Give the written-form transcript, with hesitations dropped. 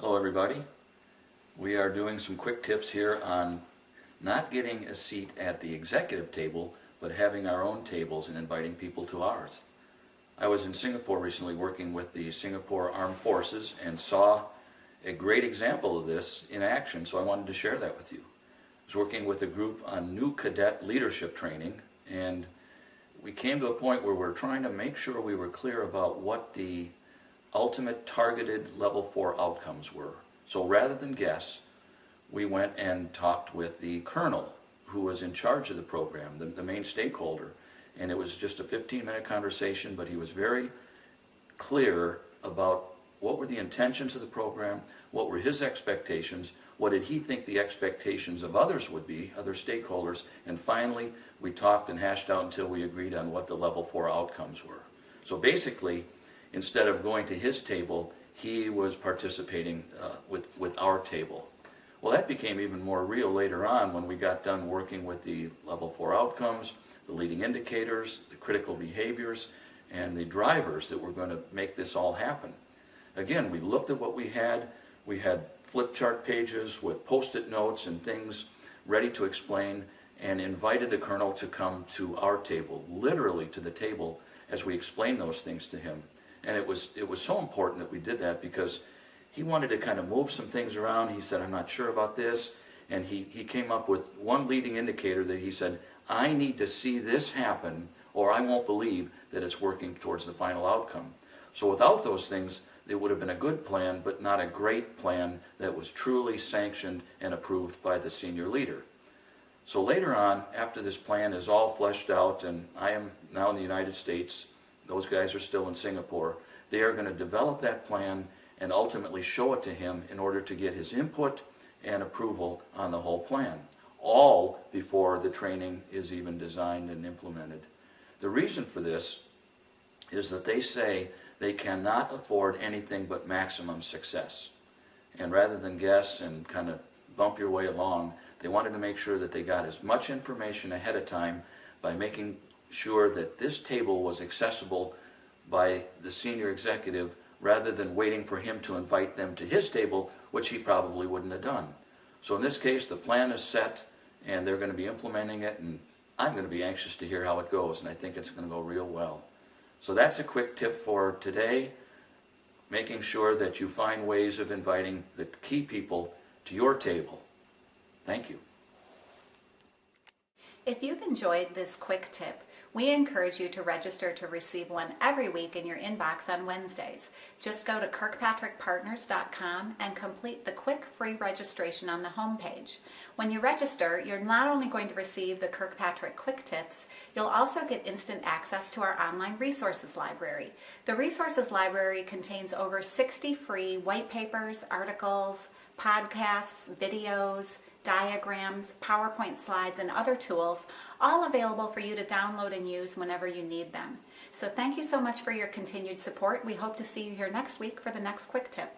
Hello everybody. We are doing some quick tips here on not getting a seat at the executive table, but having our own tables and inviting people to ours. I was in Singapore recently working with the Singapore Armed Forces and saw a great example of this in action, so I wanted to share that with you. I was working with a group on new cadet leadership training, and we came to a point where we're trying to make sure we were clear about what the ultimate targeted level 4 outcomes were. So rather than guess, we went and talked with the colonel who was in charge of the program, the main stakeholder, and it was just a 15-minute conversation, but he was very clear about what were the intentions of the program, what were his expectations, what did he think the expectations of others would be, other stakeholders, and finally we talked and hashed out until we agreed on what the level 4 outcomes were. So basically, instead of going to his table, he was participating with our table. Well, that became even more real later on when we got done working with the level 4 outcomes, the leading indicators, the critical behaviors, and the drivers that were going to make this all happen. Again, we looked at what we had. We had flip chart pages with post-it notes and things ready to explain, and invited the colonel to come to our table, literally to the table, as we explained those things to him. And it was so important that we did that because he wanted to kind of move some things around. He said, I'm not sure about this. And he came up with one leading indicator that he said, I need to see this happen or I won't believe that it's working towards the final outcome. So without those things, it would have been a good plan, but not a great plan that was truly sanctioned and approved by the senior leader. So later on, after this plan is all fleshed out, and I am now in the United States, those guys are still in Singapore, they are going to develop that plan and ultimately show it to him in order to get his input and approval on the whole plan, all before the training is even designed and implemented. The reason for this is that they say they cannot afford anything but maximum success. And rather than guess and kind of bump your way along, they wanted to make sure that they got as much information ahead of time by making sure that this table was accessible by the senior executive rather than waiting for him to invite them to his table, which he probably wouldn't have done. So in this case, the plan is set and they're going to be implementing it, and I'm going to be anxious to hear how it goes, and I think it's going to go real well. So that's a quick tip for today, making sure that you find ways of inviting the key people to your table. Thank you. If you've enjoyed this quick tip, we encourage you to register to receive one every week in your inbox on Wednesdays. Just go to kirkpatrickpartners.com and complete the quick free registration on the homepage. When you register, you're not only going to receive the Kirkpatrick quick tips, you'll also get instant access to our online resources library. The resources library contains over 60 free white papers, articles, podcasts, videos, diagrams, PowerPoint slides, and other tools, all available for you to download and use whenever you need them. So thank you so much for your continued support. We hope to see you here next week for the next quick tip.